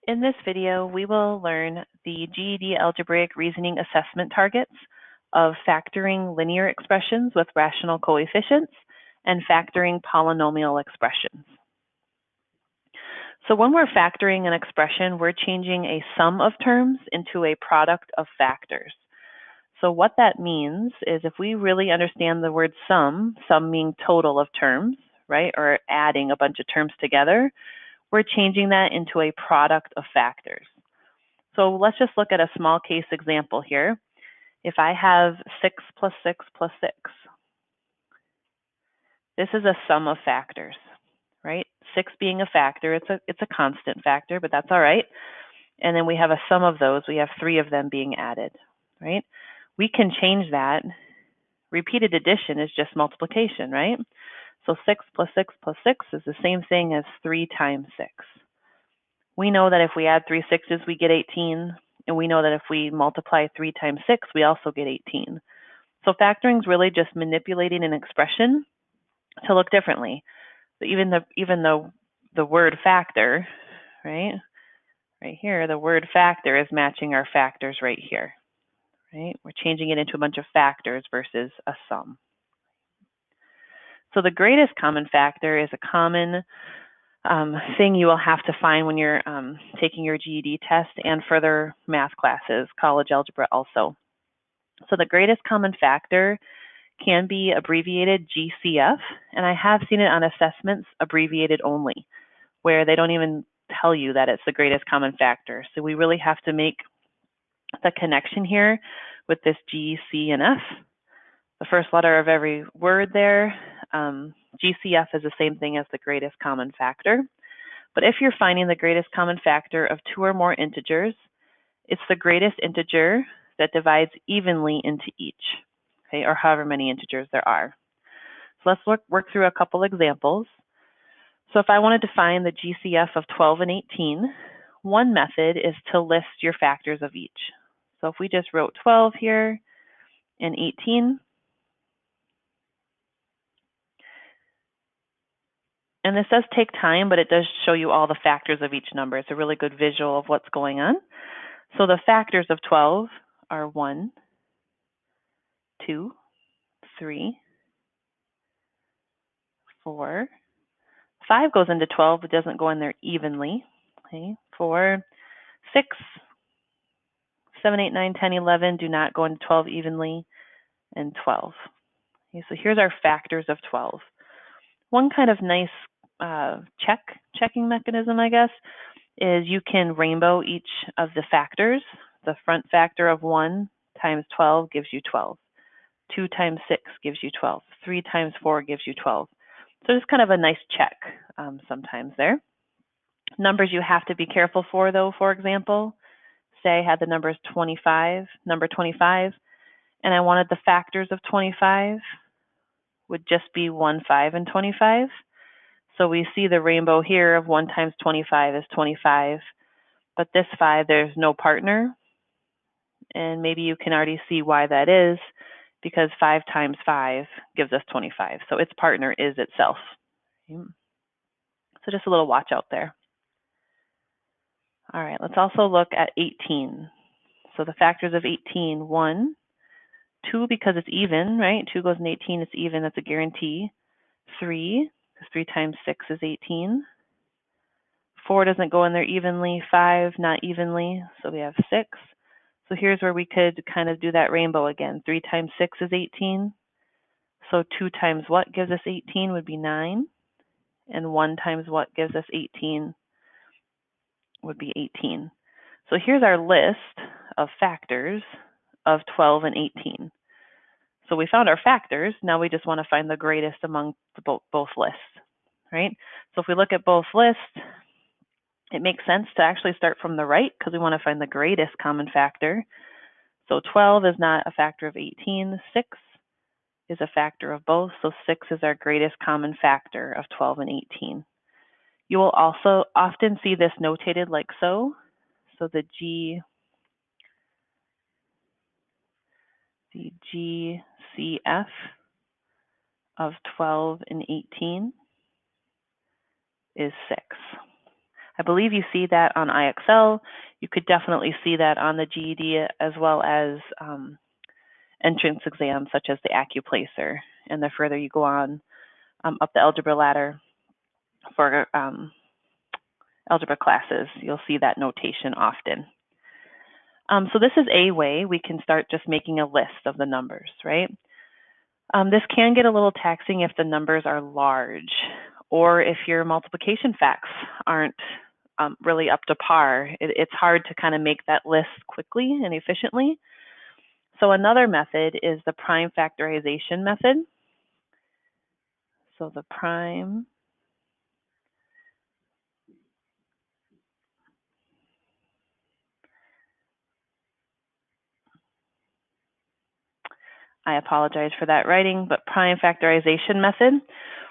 In this video, we will learn the GED algebraic reasoning assessment targets of factoring linear expressions with rational coefficients and factoring polynomial expressions. So when we're factoring an expression, we're changing a sum of terms into a product of factors. So what that means is if we really understand the word sum meaning total of terms, right, or adding a bunch of terms together, we're changing that into a product of factors. So let's just look at a small case example here. If I have 6 plus 6 plus 6, this is a sum of factors, right? 6 being a factor, it's a constant factor, but that's all right. And then we have a sum of those. We have 3 of them being added, right? We can change that. Repeated addition is just multiplication, right? So 6 plus 6 plus 6 is the same thing as 3 times 6. We know that if we add 3 6s, we get 18. And we know that if we multiply 3 times 6, we also get 18. So factoring is really just manipulating an expression to look differently. So even though the word factor, right here, the word factor is matching our factors right here, right? We're changing it into a bunch of factors versus a sum. So the greatest common factor is a common thing you will have to find when you're taking your GED test and further math classes, college algebra also. So the greatest common factor can be abbreviated GCF, and I have seen it on assessments abbreviated only, where they don't even tell you that it's the greatest common factor. So we really have to make the connection here with this G, C, and F. The first letter of every word there. GCF is the same thing as the greatest common factor. But if you're finding the greatest common factor of 2 or more integers, it's the greatest integer that divides evenly into each, okay, or however many integers there are. So let's work through a couple examples. So if I wanted to find the GCF of 12 and 18, one method is to list your factors of each. So if we just wrote 12 here and 18, and this does take time, but it does show you all the factors of each number. It's a really good visual of what's going on. So the factors of 12 are 1, 2, 3, 4. 5 goes into 12, but doesn't go in there evenly. Okay, 4, 6, 7, 8, 9, 10, 11 do not go into 12 evenly, and 12. Okay, so here's our factors of 12. One kind of nice checking mechanism, I guess, is you can rainbow each of the factors. The front factor of 1 times 12 gives you 12. 2 times 6 gives you 12. 3 times 4 gives you 12. So just kind of a nice check sometimes there. Numbers you have to be careful for, though, for example, say I had the numbers 25, number 25, and I wanted the factors of 25 would just be 1, 5, and 25. So we see the rainbow here of 1 times 25 is 25, but this 5, there's no partner. And maybe you can already see why that is, because 5 times 5 gives us 25. So its partner is itself. So just a little watch out there. All right, let's also look at 18. So the factors of 18, 1, 2 because it's even, right? 2 goes in 18, it's even, that's a guarantee. 3, because 3 times 6 is 18. 4 doesn't go in there evenly, 5 not evenly, so we have 6. So here's where we could kind of do that rainbow again. 3 times 6 is 18. So 2 times what gives us 18 would be 9. And 1 times what gives us 18 would be 18. So here's our list of factors of 12 and 18. So we found our factors. Now we just want to find the greatest among both lists, right? So if we look at both lists, it makes sense to actually start from the right because we want to find the greatest common factor. So 12 is not a factor of 18. 6 is a factor of both. So 6 is our greatest common factor of 12 and 18. You will also often see this notated like so. So the GCF of 12 and 18 is 6. I believe you see that on IXL. You could definitely see that on the GED as well as entrance exams such as the AccuPlacer. And the further you go on up the algebra ladder for algebra classes, you'll see that notation often. So this is a way we can start just making a list of the numbers, right? This can get a little taxing if the numbers are large or if your multiplication facts aren't really up to par. It's hard to kind of make that list quickly and efficiently. So another method is the prime factorization method. So the prime I apologize for that writing, but prime factorization method,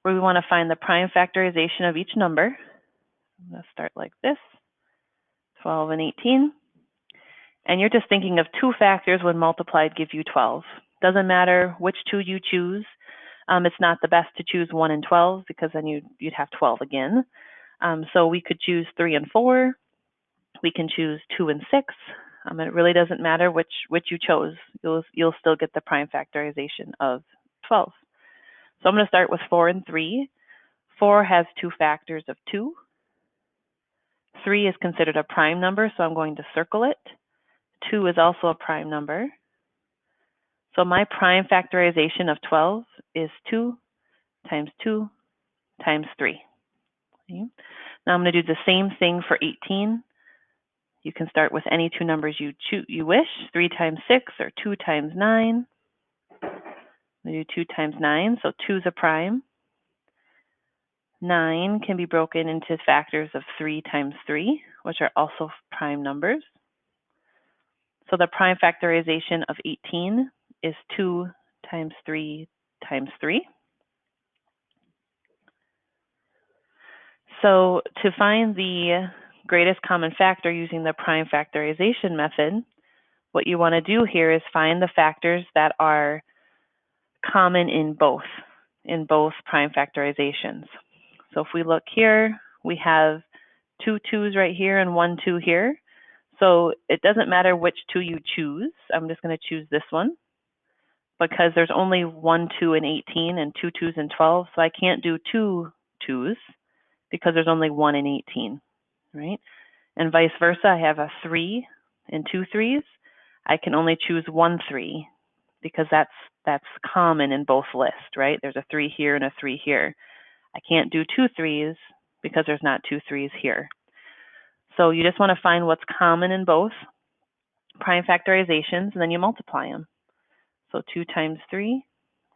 where we want to find the prime factorization of each number. I'm going to start like this, 12 and 18. And you're just thinking of two factors when multiplied give you 12. Doesn't matter which two you choose. It's not the best to choose 1 and 12 because then you'd have 12 again. So we could choose 3 and 4. We can choose 2 and 6. It really doesn't matter which you chose. You'll still get the prime factorization of 12. So I'm going to start with 4 and 3. 4 has two factors of 2. 3 is considered a prime number, so I'm going to circle it. 2 is also a prime number. So my prime factorization of 12 is 2 times 2 times 3. Okay. Now I'm going to do the same thing for 18. You can start with any two numbers you wish, 3 times 6 or 2 times 9. We do 2 times 9, so 2 is a prime. 9 can be broken into factors of 3 times 3, which are also prime numbers. So the prime factorization of 18 is 2 times 3 times 3. So to find the greatest common factor using the prime factorization method, what you want to do here is find the factors that are common in both prime factorizations. So if we look here, we have 2 2s right here and 1 2 here. So it doesn't matter which 2 you choose. I'm just going to choose this one because there's only 1 2 in 18 and 2 2s in 12. So I can't do 2 2s because there's only 1 in 18, right? And vice versa, I have a 3 and 2 3s. I can only choose 1 3 because that's common in both lists, right? There's a 3 here and a 3 here. I can't do 2 3s because there's not 2 3s here. So you just want to find what's common in both prime factorizations, and then you multiply them. So 2 times 3,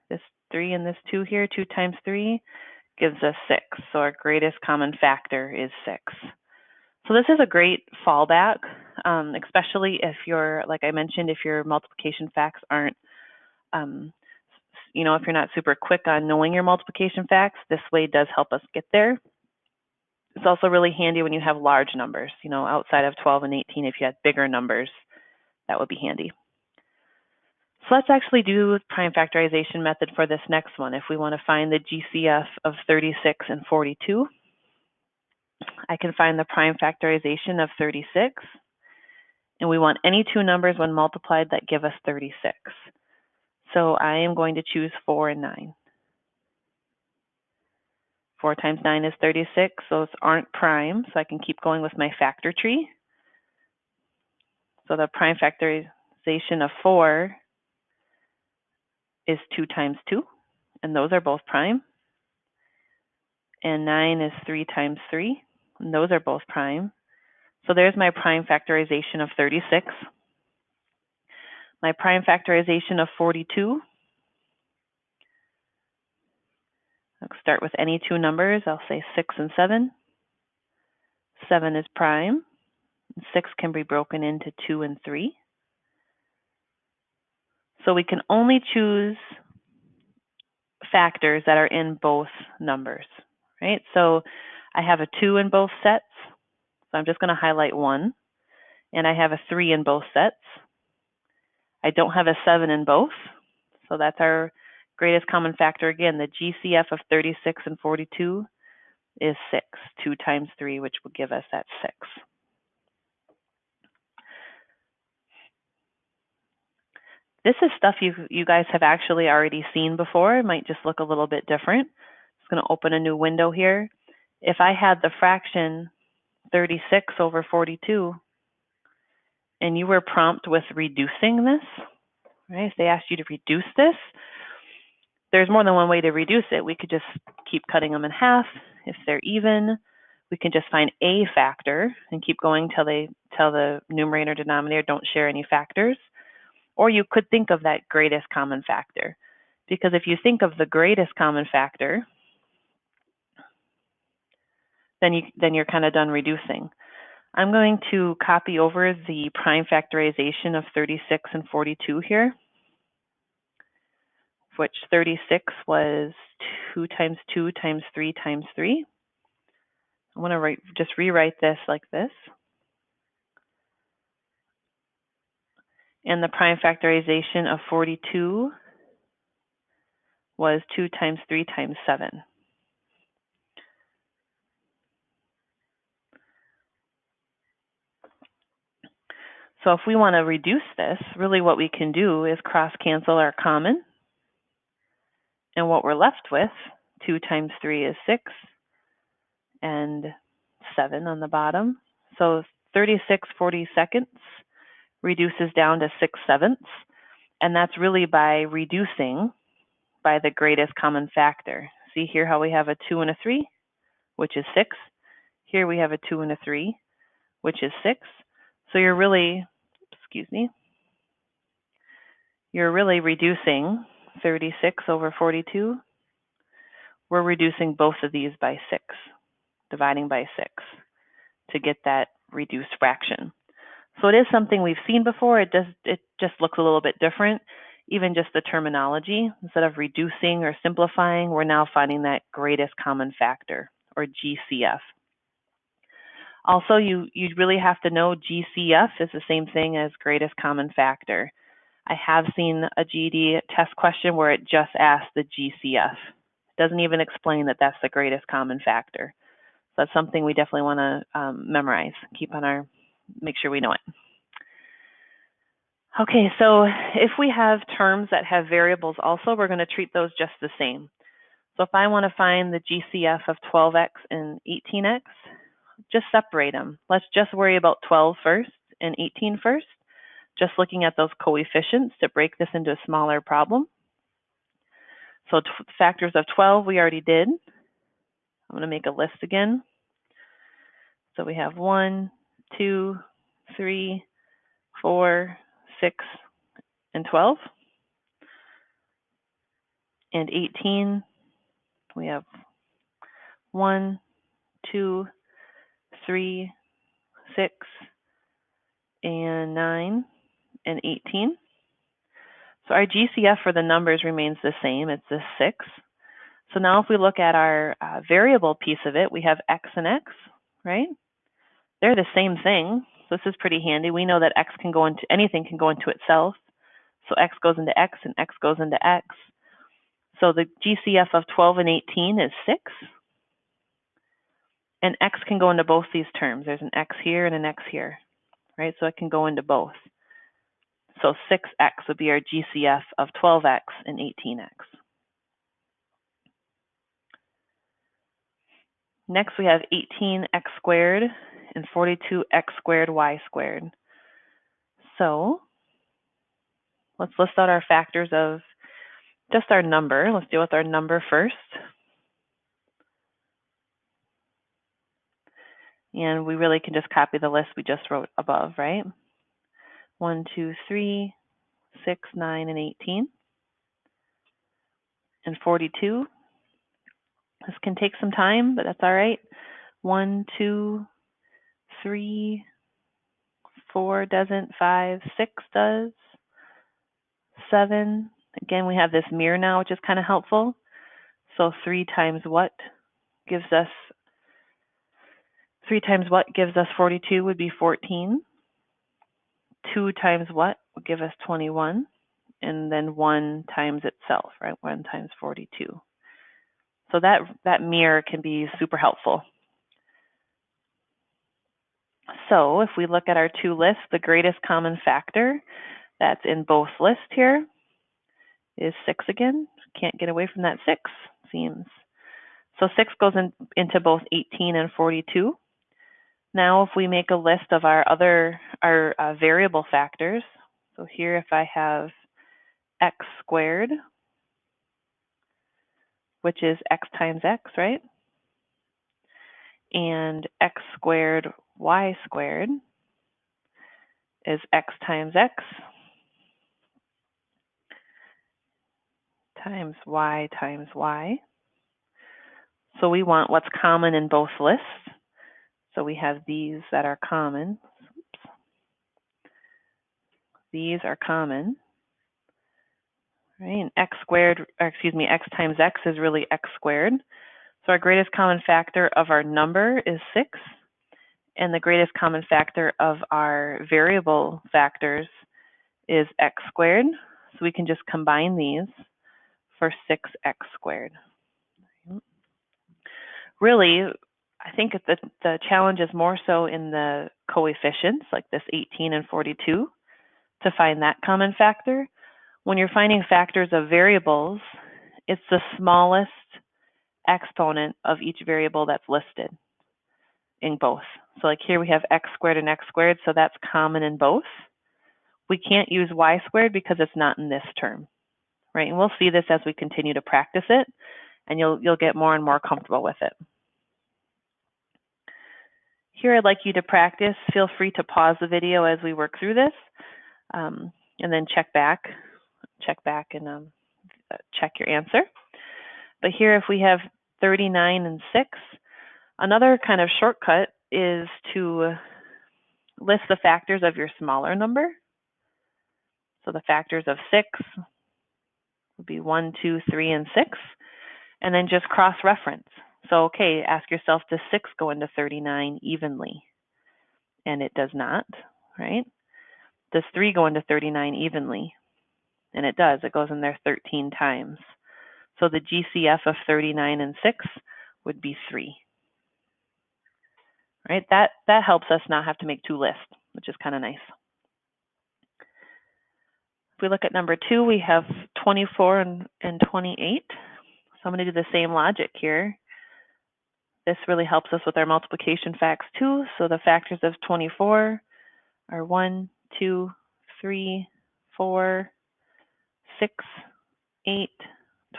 this 3 and this 2 here, 2 times 3 gives us 6. So our greatest common factor is 6. So this is a great fallback, especially if you're, like I mentioned, if your multiplication facts aren't, if you're not super quick on knowing your multiplication facts, this way does help us get there. It's also really handy when you have large numbers, outside of 12 and 18, if you had bigger numbers, that would be handy. So let's actually do the prime factorization method for this next one. If we want to find the GCF of 36 and 42, I can find the prime factorization of 36. And we want any two numbers when multiplied that give us 36. So I am going to choose 4 and 9. 4 times 9 is 36. Those aren't prime, so I can keep going with my factor tree. So the prime factorization of 4 is 2 times 2, and those are both prime. And 9 is 3 times 3, and those are both prime. So there's my prime factorization of 36. My prime factorization of 42. I'll start with any two numbers. I'll say 6 and 7. 7 is prime. 6 can be broken into 2 and 3. So we can only choose factors that are in both numbers, right? So I have a 2 in both sets, so I'm just going to highlight 1. And I have a 3 in both sets. I don't have a 7 in both, so that's our greatest common factor again. The GCF of 36 and 42 is 6. 2 times 3, which will give us that 6. This is stuff you guys have actually already seen before. It might just look a little bit different. It's going to open a new window here. If I had the fraction 36 over 42, and you were prompt with reducing this, right? If they asked you to reduce this, there's more than one way to reduce it. We could just keep cutting them in half. If they're even, we can just find a factor and keep going till the numerator and denominator don't share any factors. Or you could think of that greatest common factor. Because if you think of the greatest common factor, then you're kind of done reducing. I'm going to copy over the prime factorization of 36 and 42 here, which 36 was 2 times 2 times 3 times 3. I want to just rewrite this like this. And the prime factorization of 42 was 2 times 3 times 7. So if we want to reduce this, really what we can do is cross cancel our common. And what we're left with, 2 times 3 is 6, and 7 on the bottom. So 36 42 reduces down to 6/7, and that's really by reducing by the greatest common factor. See here how we have a 2 and a 3, which is 6. Here we have a 2 and a 3, which is 6. So you're really, you're really reducing 36 over 42. We're reducing both of these by 6, dividing by 6 to get that reduced fraction. So it is something we've seen before. It just looks a little bit different. Even just the terminology, instead of reducing or simplifying, we're now finding that greatest common factor, or GCF. Also, you really have to know GCF is the same thing as greatest common factor. I have seen a GED test question where it just asks the GCF. It doesn't even explain that that's the greatest common factor. So that's something we definitely want to memorize, make sure we know it. Okay, so if we have terms that have variables also, we're going to treat those just the same. So if I want to find the GCF of 12x and 18x, just separate them. Let's just worry about 12 first and 18 first, just looking at those coefficients to break this into a smaller problem. So factors of 12 we already did. I'm going to make a list again. So we have 1, 2, 3, 4, 6, and 12. And 18, we have 1, 2, 3, 6, and 9, and 18. So our GCF for the numbers remains the same. It's this 6. So now if we look at our variable piece of it, we have x and x, right? They're the same thing. So this is pretty handy. We know that x can go into, anything can go into itself. So x goes into x and x goes into x. So the GCF of 12 and 18 is 6. And x can go into both these terms. There's an x here and an x here, right? So it can go into both. So 6x would be our GCF of 12x and 18x. Next, we have 18x squared and 42x squared y squared. So let's list out our factors of just our number. Let's deal with our number first. And we really can just copy the list we just wrote above, right? 1, 2, 3, 6, 9, and 18. And 42. This can take some time, but that's all right. 1, 2, 3, 4 doesn't, 5, 6 does, 7. Again, we have this mirror now, which is kind of helpful. So 3 times what gives us 42 would be 14. 2 times what would give us 21. And then 1 times itself, right? 1 times 42. So that mirror can be super helpful. So if we look at our two lists, the greatest common factor that's in both lists here is 6 again. Can't get away from that 6, seems. So 6 goes into both 18 and 42. Now if we make a list of our variable factors, so here if I have x squared, which is x times x, right? And x squared y squared is x times x times y times y. So we want what's common in both lists. So we have these that are common. Oops. These are common, right? And x times x is really x squared. So our greatest common factor of our number is 6, and the greatest common factor of our variable factors is x squared. So we can just combine these for 6x squared. Really, I think the challenge is more so in the coefficients, like this 18 and 42, to find that common factor. When you're finding factors of variables, it's the smallest exponent of each variable that's listed in both. So like here we have x squared and x squared, so that's common in both. We can't use y squared because it's not in this term, right? And we'll see this as we continue to practice it, and you'll get more and more comfortable with it. Here I'd like you to practice. Feel free to pause the video as we work through this, and then check back and check your answer. But here if we have 39 and 6, another kind of shortcut is to list the factors of your smaller number. So the factors of 6 would be 1, 2, 3, and 6, and then just cross-reference. So, okay, ask yourself, does 6 go into 39 evenly? And it does not, right? Does 3 go into 39 evenly? And it does. It goes in there 13 times. So the GCF of 39 and 6 would be 3. Right? That helps us not have to make two lists, which is kind of nice. If we look at number 2, we have 24 and 28. So I'm going to do the same logic here. This really helps us with our multiplication facts too. So the factors of 24 are 1, 2, 3, 4, 6, 8,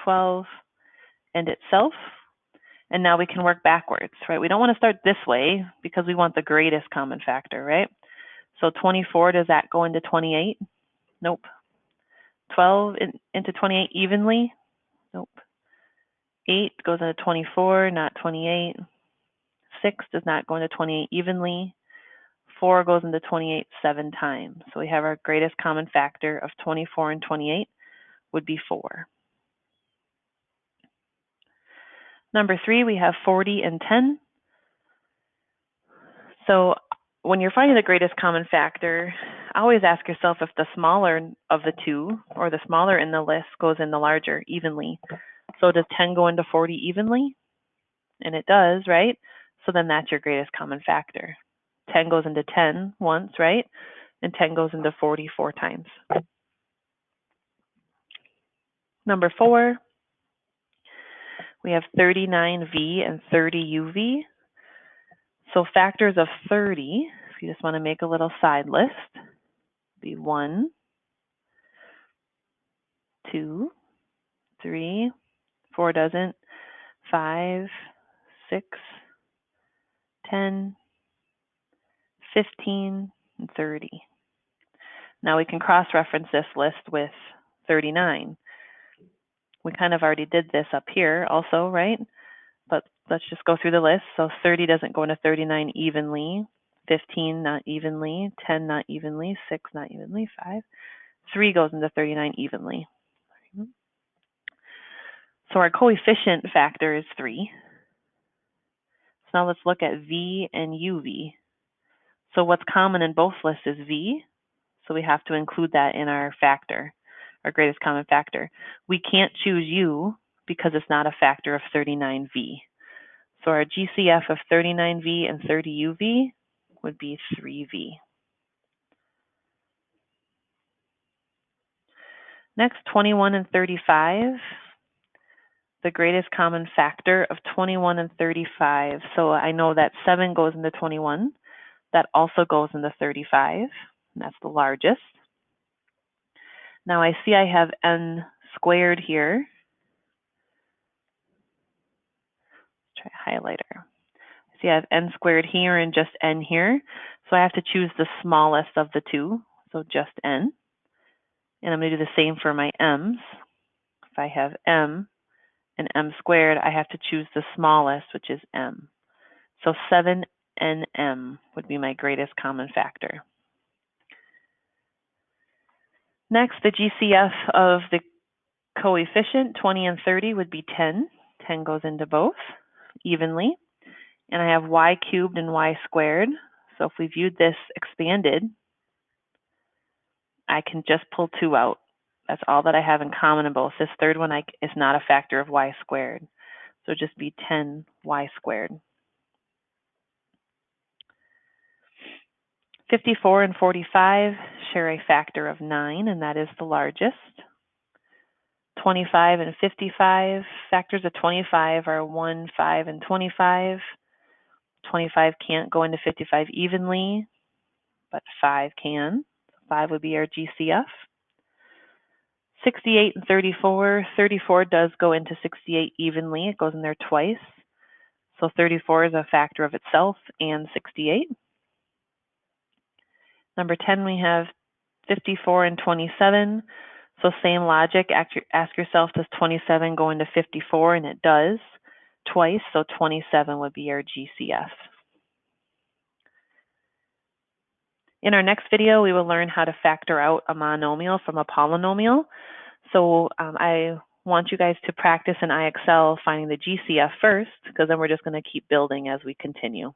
12, and itself. And now we can work backwards, right? We don't want to start this way because we want the greatest common factor, right? So 24, does that go into 28? Nope. 12 into 28 evenly? Nope. 8 goes into 24, not 28. 6 does not go into 28 evenly. 4 goes into 28 7 times. So we have our greatest common factor of 24 and 28 would be 4. Number 3, we have 40 and 10. So when you're finding the greatest common factor, always ask yourself if the smaller of the two, or the smaller in the list, goes in the larger evenly. So does 10 go into 40 evenly? And it does, right? So then that's your greatest common factor. 10 goes into 10 once, right? And 10 goes into 40 4 times. Number 4, we have 39V and 30UV. So factors of 30, if you just want to make a little side list, be 1, 2, 3, 4 doesn't, 5, 6, 10, 15, and 30. Now we can cross-reference this list with 39. We kind of already did this up here also, right? But let's just go through the list. So 30 doesn't go into 39 evenly, 15 not evenly, 10 not evenly, 6 not evenly, 5. 3 goes into 39 evenly. So our coefficient factor is 3. So now let's look at V and UV. So what's common in both lists is V. So we have to include that in our factor, our greatest common factor. We can't choose U because it's not a factor of 39v. So our GCF of 39v and 30uv would be 3v. Next, 21 and 35. The greatest common factor of 21 and 35. So I know that 7 goes into 21. That also goes into 35, and that's the largest. Now I see I have n squared here. Let's try a highlighter. See I have n squared here and just n here. So I have to choose the smallest of the two, so just n. And I'm going to do the same for my m's. If I have m and m squared, I have to choose the smallest, which is m. So 7nm would be my greatest common factor. Next, the GCF of the coefficient, 20 and 30, would be 10. 10 goes into both evenly. And I have y cubed and y squared. So if we viewed this expanded, I can just pull 2 out. That's all that I have in common in both. This third one is not a factor of y squared. So it'd just be 10y squared. 54 and 45 share a factor of 9, and that is the largest. 25 and 55, factors of 25 are 1, 5, and 25. 25 can't go into 55 evenly, but 5 can. 5 would be our GCF. 68 and 34. 34 does go into 68 evenly. It goes in there twice. So 34 is a factor of itself and 68. Number 10, we have 54 and 27. So same logic, ask yourself, does 27 go into 54? And it does twice, so 27 would be our GCF. In our next video, we will learn how to factor out a monomial from a polynomial. So I want you guys to practice in IXL finding the GCF first, because then we're just going to keep building as we continue.